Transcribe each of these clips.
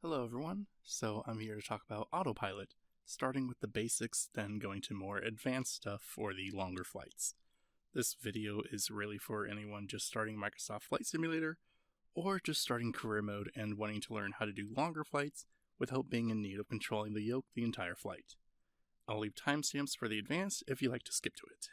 Hello everyone, so I'm here to talk about autopilot, starting with the basics, then going to more advanced stuff for the longer flights. This video is really for anyone just starting Microsoft Flight Simulator, or just starting career mode and wanting to learn how to do longer flights without being in need of controlling the yoke the entire flight. I'll leave timestamps for the advanced if you like to skip to it.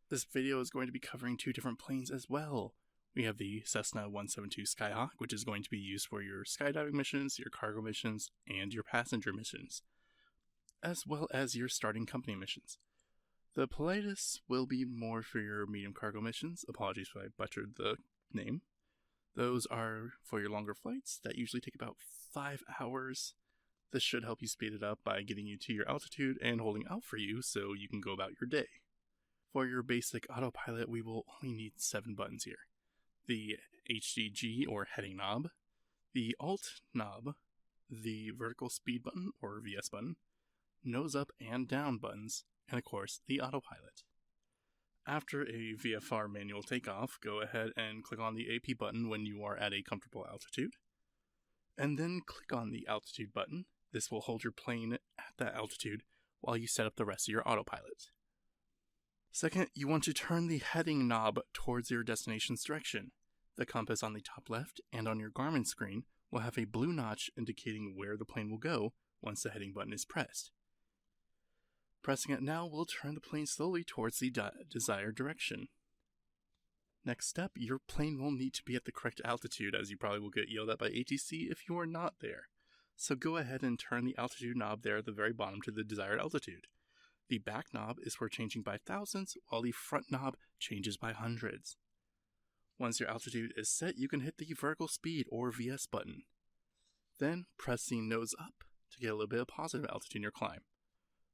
This video is going to be covering two different planes as well. We have the Cessna 172 Skyhawk, which is going to be used for your skydiving missions, your cargo missions, and your passenger missions, as well as your starting company missions. The Pilatus will be more for your medium cargo missions. Apologies if I butchered the name. Those are for your longer flights that usually take about 5 hours. This should help you speed it up by getting you to your altitude and holding out for you so you can go about your day. For your basic autopilot, we will only need 7 buttons here. The HDG or heading knob, the Alt knob, the vertical speed button or VS button, nose up and down buttons, and of course the autopilot. After a VFR manual takeoff, go ahead and click on the AP button when you are at a comfortable altitude, and then click on the altitude button. This will hold your plane at that altitude while you set up the rest of your autopilot. Second, you want to turn the heading knob towards your destination's direction. The compass on the top left and on your Garmin screen will have a blue notch indicating where the plane will go once the heading button is pressed. Pressing it now will turn the plane slowly towards the desired direction. Next step, your plane will need to be at the correct altitude, as you probably will get yelled at by ATC if you are not there. So go ahead and turn the altitude knob there at the very bottom to the desired altitude. The back knob is for changing by thousands, while the front knob changes by hundreds. Once your altitude is set, you can hit the vertical speed or VS button. Then press the nose up to get a little bit of positive altitude in your climb.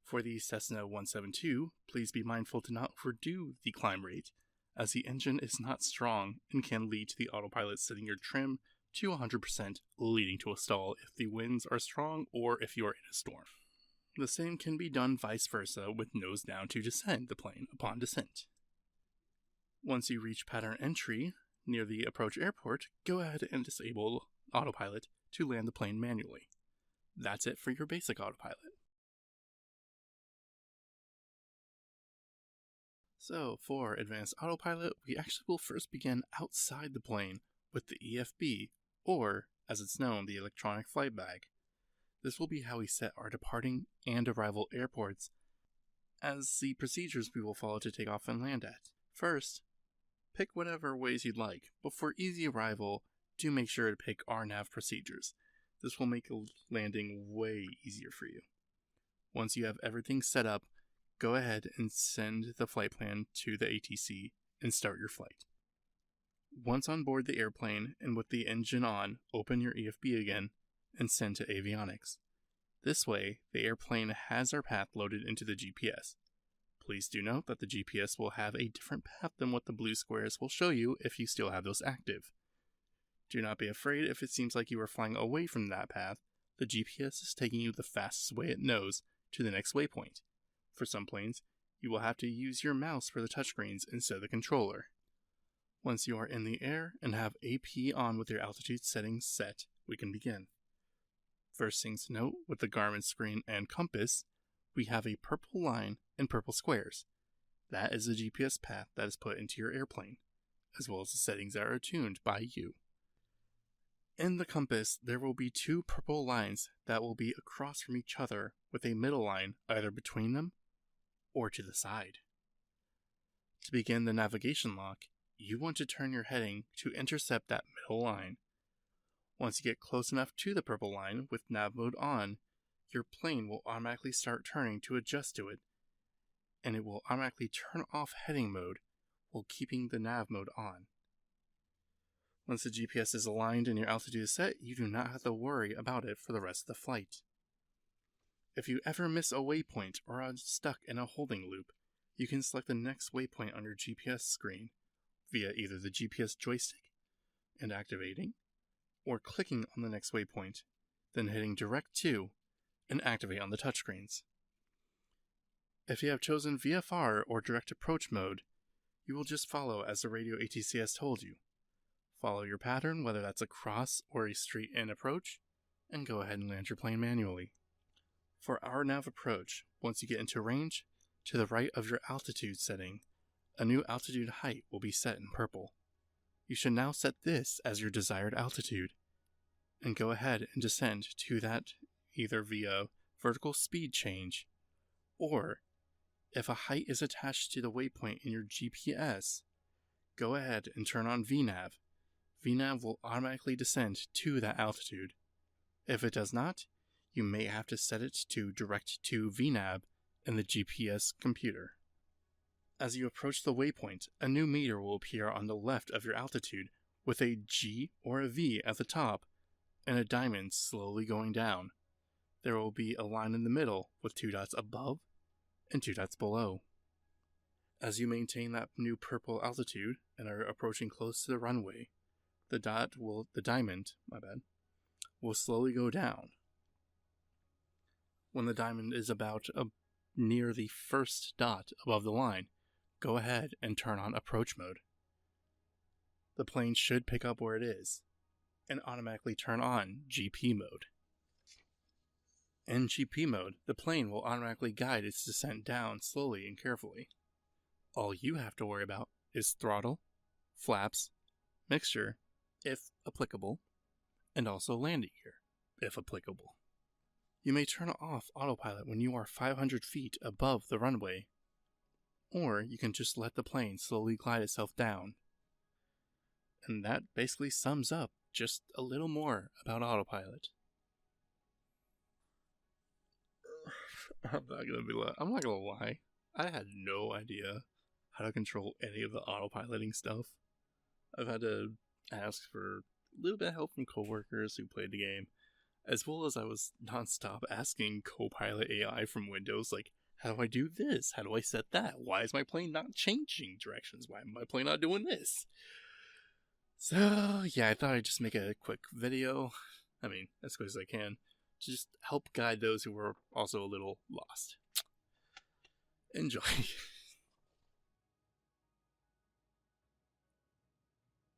For the Cessna 172, please be mindful to not overdo the climb rate, as the engine is not strong and can lead to the autopilot setting your trim to 100%, leading to a stall if the winds are strong or if you are in a storm. The same can be done vice versa with nose down to descend the plane upon descent. Once you reach pattern entry near the approach airport, go ahead and disable autopilot to land the plane manually. That's it for your basic autopilot. So for advanced autopilot, we actually will first begin outside the plane with the EFB, or as it's known, the electronic flight bag. This will be how we set our departing and arrival airports as the procedures we will follow to take off and land at. First, pick whatever ways you'd like, but for easy arrival, do make sure to pick RNAV procedures. This will make landing way easier for you. Once you have everything set up, go ahead and send the flight plan to the ATC and start your flight. Once on board the airplane and with the engine on, open your EFB again and send to avionics. This way, the airplane has our path loaded into the GPS. Please do note that the GPS will have a different path than what the blue squares will show you if you still have those active. Do not be afraid if it seems like you are flying away from that path. The GPS is taking you the fastest way it knows to the next waypoint. For some planes, you will have to use your mouse for the touchscreens instead of the controller. Once you are in the air and have AP on with your altitude settings set, we can begin. First things to note, with the Garmin screen and compass, we have a purple line and purple squares. That is the GPS path that is put into your airplane, as well as the settings that are tuned by you. In the compass, there will be 2 purple lines that will be across from each other with a middle line either between them or to the side. To begin the navigation lock, you want to turn your heading to intercept that middle line. Once you get close enough to the purple line with nav mode on, your plane will automatically start turning to adjust to it, and it will automatically turn off heading mode while keeping the nav mode on. Once the GPS is aligned and your altitude is set, you do not have to worry about it for the rest of the flight. If you ever miss a waypoint or are stuck in a holding loop, you can select the next waypoint on your GPS screen via either the GPS joystick and activating, or clicking on the next waypoint, then hitting direct to and activate on the touchscreens. If you have chosen VFR or direct approach mode, you will just follow as the radio ATC has told you. Follow your pattern, whether that's a cross or a straight in approach, and go ahead and land your plane manually. For our nav approach, once you get into range, to the right of your altitude setting, a new altitude height will be set in purple. You should now set this as your desired altitude, and go ahead and descend to that either via vertical speed change, or if a height is attached to the waypoint in your GPS, go ahead and turn on VNAV. VNAV will automatically descend to that altitude. If it does not, you may have to set it to direct to VNAV in the GPS computer. As you approach the waypoint, a new meter will appear on the left of your altitude with a G or a V at the top and a diamond slowly going down. There will be a line in the middle with 2 dots above and 2 dots below. As you maintain that new purple altitude and are approaching close to the runway, the diamond will slowly go down. When the diamond is about near the first dot above the line, go ahead and turn on approach mode. The plane should pick up where it is and automatically turn on GP mode. In GP mode, the plane will automatically guide its descent down slowly and carefully. All you have to worry about is throttle, flaps, mixture, if applicable, and also landing gear, if applicable. You may turn off autopilot when you are 500 feet above the runway, or you can just let the plane slowly glide itself down. And that basically sums up just a little more about autopilot. I'm not gonna lie. I had no idea how to control any of the autopiloting stuff. I've had to ask for a little bit of help from coworkers who played the game, as well as I was nonstop asking Copilot AI from Windows, like, how do I do this? How do I set that? Why is my plane not changing directions? Why am my plane not doing this? So, yeah, I thought I'd just make a quick video. As quick as I can. To just help guide those who were also a little lost. Enjoy.